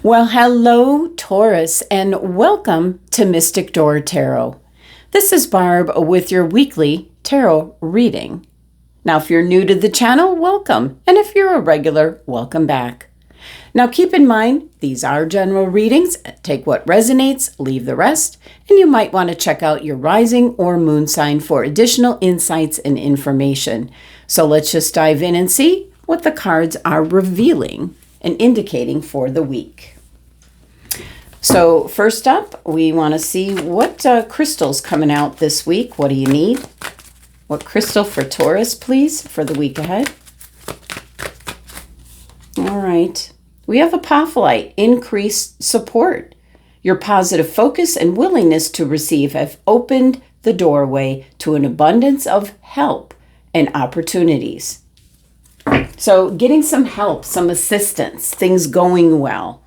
Well, hello, Taurus, and welcome to Mystic Door Tarot. This is Barb with your weekly tarot reading. Now, if you're new to the channel, welcome, and if you're a regular, welcome back. Now, keep in mind, these are general readings. Take what resonates, leave the rest, and you might want to check out your rising or moon sign for additional insights and information. So let's just dive in and see what the cards are revealing and indicating for the week. So first up, we want to see what crystals coming out this week. What do you need? What crystal for Taurus, please, for the week ahead? All right. We have apophyllite, increased support. Your positive focus and willingness to receive have opened the doorway to an abundance of help and opportunities. So getting some help, some assistance, things going well,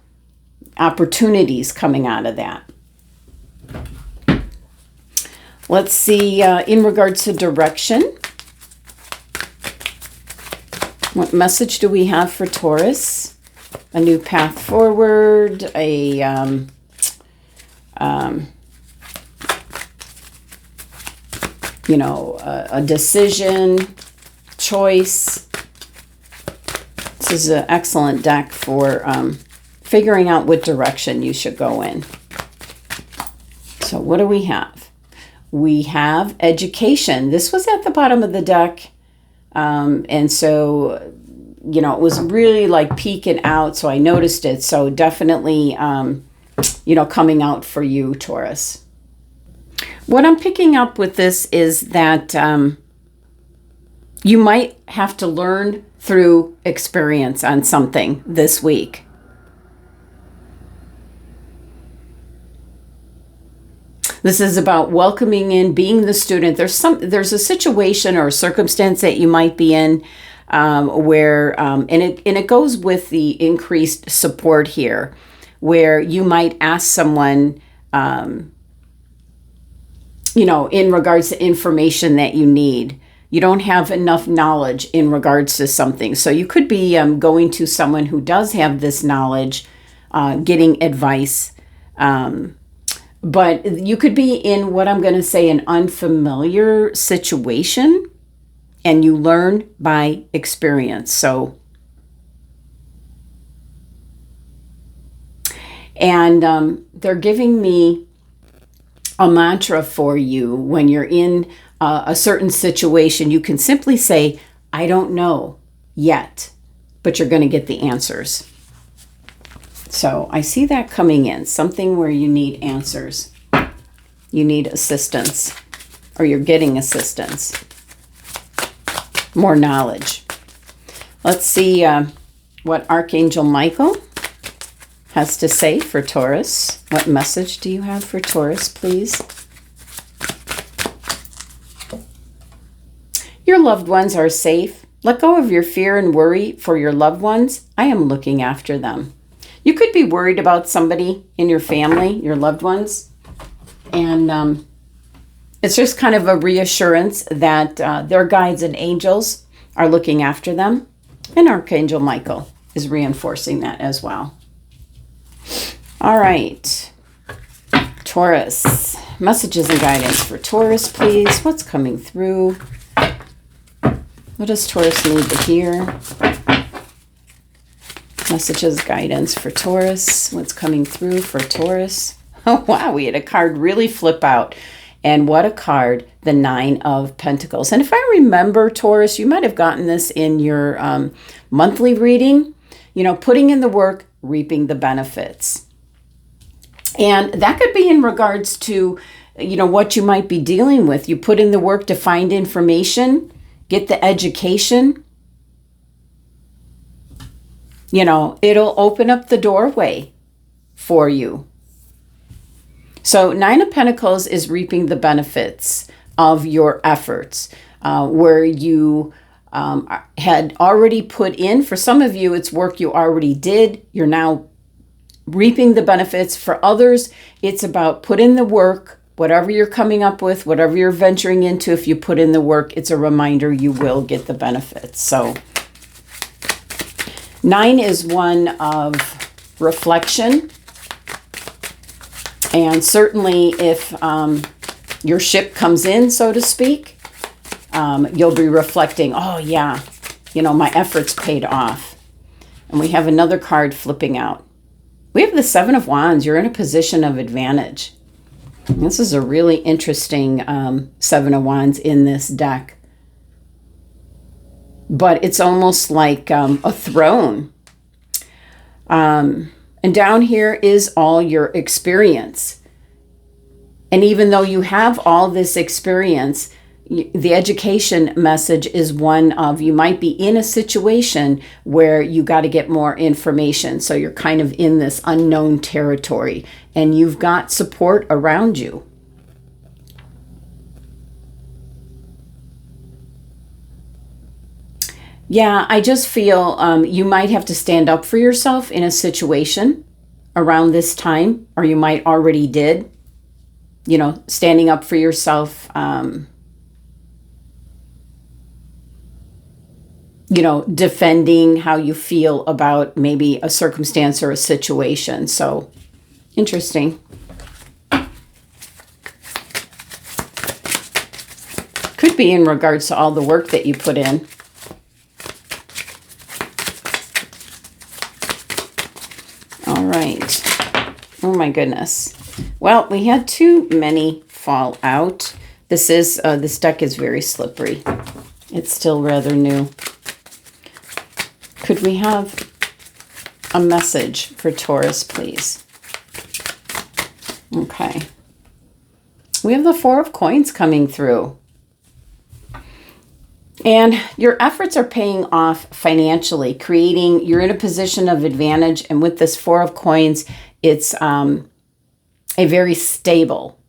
opportunities coming out of that. Let's see, in regards to direction, what message do we have for Taurus? A new path forward, a decision, choice. This is an excellent deck for figuring out what direction you should go in. So what do we have? We have education. This was at the bottom of the deck. And so, it was really like peeking out. So I noticed it. So definitely, coming out for you, Taurus. What I'm picking up with this is that you might have to learn through experience on something this week. This is about welcoming in, being the student. There's a situation or a circumstance that you might be in where, and it goes with the increased support here, where you might ask someone, in regards to information that you need. You don't have enough knowledge in regards to something. So you could be going to someone who does have this knowledge, getting advice. But you could be in what I'm going to say an unfamiliar situation, and you learn by experience. So, and they're giving me a mantra for you when you're in a certain situation. You can simply say, I don't know yet, but you're going to get the answers. So I see that coming in, something where you need answers. You need assistance, or you're getting assistance. More knowledge. Let's see what Archangel Michael has to say for Taurus. What message do you have for Taurus, please? Your loved ones are safe. Let go of your fear and worry for your loved ones. I am looking after them. You could be worried about somebody in your family, your loved ones. And it's just kind of a reassurance that their guides and angels are looking after them. And Archangel Michael is reinforcing that as well. All right. Taurus. Messages and guidance for Taurus, please. What's coming through? What does Taurus need to hear? Messages, guidance for Taurus. What's coming through for Taurus? Oh, wow. We had a card really flip out. And what a card. The 9 of Pentacles. And if I remember, Taurus, you might have gotten this in your monthly reading. Putting in the work, reaping the benefits. And that could be in regards to, what you might be dealing with. You put in the work to find information, get the education. It'll open up the doorway for you. So 9 of Pentacles is reaping the benefits of your efforts, where you had already put in. For some of you, it's work you already did. You're now reaping the benefits. For others, it's about put in the work, whatever you're coming up with, whatever you're venturing into. If you put in the work, it's a reminder you will get the benefits. So 9 is one of reflection. And certainly if your ship comes in, so to speak, you'll be reflecting, oh yeah, you know, my efforts paid off. And we have another card flipping out. We have the Seven of Wands. You're in a position of advantage. This is a really interesting Seven of Wands in this deck. But it's almost like a throne. And down here is all your experience. And even though you have all this experience, the education message is one of you might be in a situation where you got to get more information. So you're kind of in this unknown territory and you've got support around you. Yeah, I just feel you might have to stand up for yourself in a situation around this time, or you might already did, you know, standing up for yourself, you know, defending how you feel about maybe a circumstance or a situation. So, interesting. Could be in regards to all the work that you put in. All right. Oh my goodness. Well, we had too many fall out. This deck is very slippery. It's still rather new. Could we have a message for Taurus, please? Okay. We have the Four of Coins coming through. And your efforts are paying off financially, you're in a position of advantage. And with this Four of Coins, it's a very stable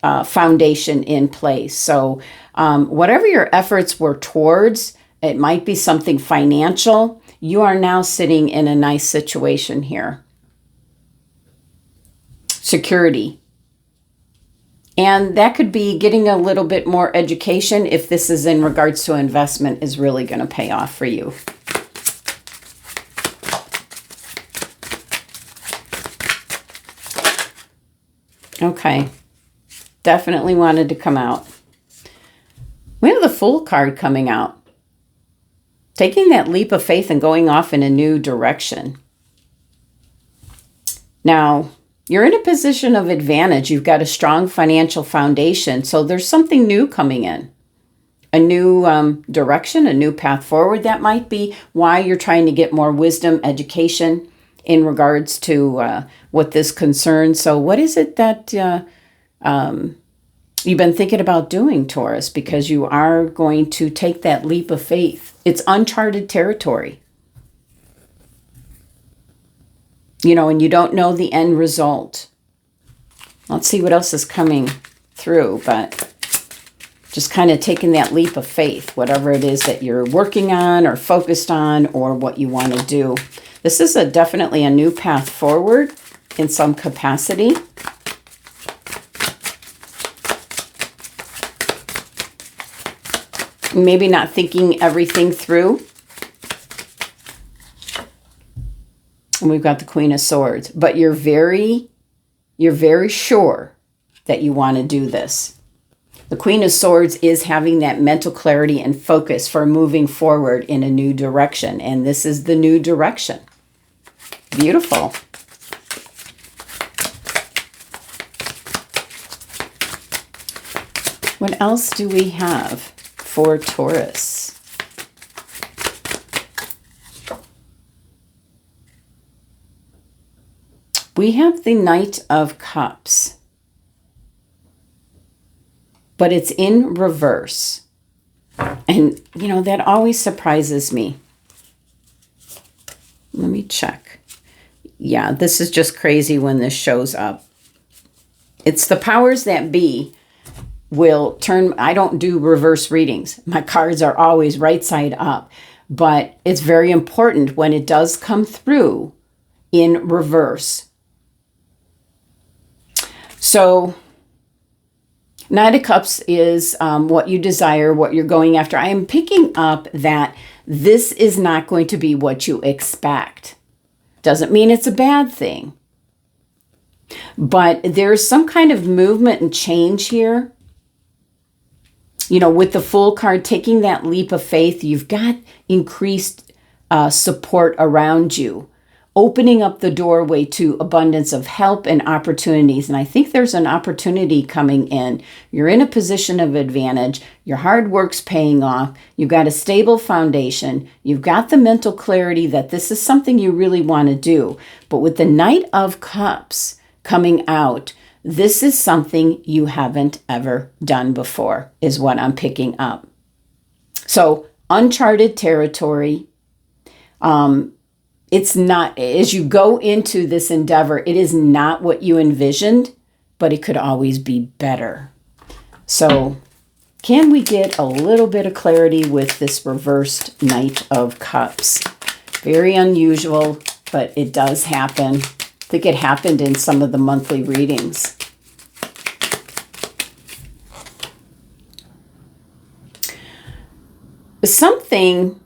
foundation in place. So whatever your efforts were towards, it might be something financial. You are now sitting in a nice situation here. Security. And that could be getting a little bit more education if this is in regards to investment is really going to pay off for you. Okay. Definitely wanted to come out. We have the Fool card coming out. Taking that leap of faith and going off in a new direction. Now, you're in a position of advantage. You've got a strong financial foundation. So there's something new coming in. A new direction, a new path forward. That might be why you're trying to get more wisdom, education in regards to what this concerns. So what is it that you've been thinking about doing, Taurus? Because you are going to take that leap of faith. It's uncharted territory. You know, and you don't know the end result. Let's see what else is coming through, but just kind of taking that leap of faith, whatever it is that you're working on or focused on or what you want to do. This is definitely a new path forward in some capacity. Maybe not thinking everything through. And we've got the Queen of Swords. But you're very sure that you want to do this. The Queen of Swords is having that mental clarity and focus for moving forward in a new direction. And this is the new direction. Beautiful. What else do we have for Taurus? We have the Knight of Cups, but it's in reverse. And, you know, that always surprises me. Let me check. Yeah, this is just crazy when this shows up. It's the powers that be will turn. I don't do reverse readings. My cards are always right side up. But it's very important when it does come through in reverse. So, Knight of Cups is what you desire, what you're going after. I am picking up that this is not going to be what you expect. Doesn't mean it's a bad thing. But there's some kind of movement and change here. You know, with the Fool card, taking that leap of faith, you've got increased support around you, opening up the doorway to abundance of help and opportunities. And I think there's an opportunity coming in. You're in a position of advantage. Your hard work's paying off. You've got a stable foundation. You've got the mental clarity that this is something you really want to do. But with the Knight of Cups coming out, this is something you haven't ever done before, is what I'm picking up. So, uncharted territory. It's not, as you go into this endeavor, it is not what you envisioned, but it could always be better. So, can we get a little bit of clarity with this reversed Knight of Cups? Very unusual, but it does happen. I think it happened in some of the monthly readings. Something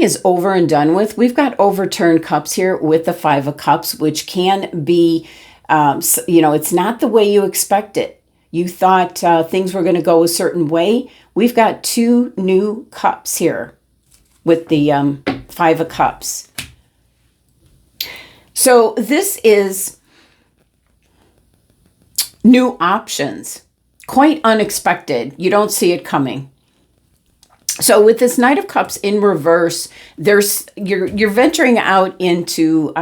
is over and done with. We've got overturned cups here with the Five of Cups, which can be, it's not the way you expect it. You thought things were going to go a certain way. We've got two new cups here with the Five of Cups. So this is new options, quite unexpected. You don't see it coming. So with this Knight of Cups in reverse, you're venturing out into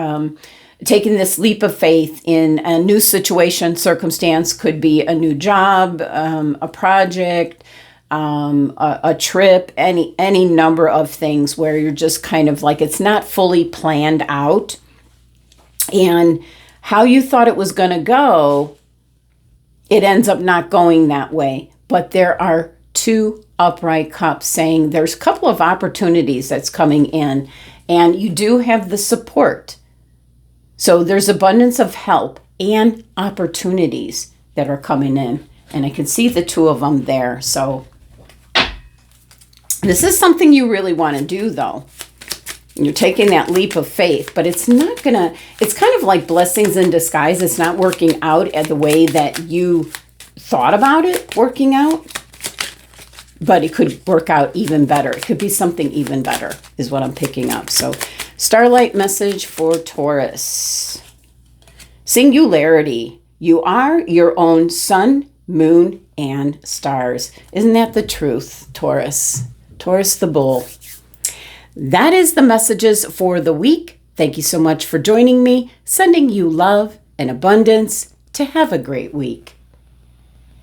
taking this leap of faith in a new situation, circumstance. Could be a new job, a project, a trip, any number of things where you're just kind of like, it's not fully planned out. And how you thought it was going to go, it ends up not going that way. But there are two upright cups saying there's a couple of opportunities that's coming in, and you do have the support. So there's abundance of help and opportunities that are coming in. And I can see the two of them there. So this is something you really want to do, though. You're taking that leap of faith, but it's not gonna, it's kind of like blessings in disguise. It's not working out at the way that you thought about it working out, but it could work out even better. It could be something even better is what I'm picking up. So Starlight message for Taurus. Singularity. You are your own sun, moon, and stars. Isn't that the truth, Taurus? Taurus the bull. That is the messages for the week. Thank you so much for joining me. Sending you love and abundance to have a great week.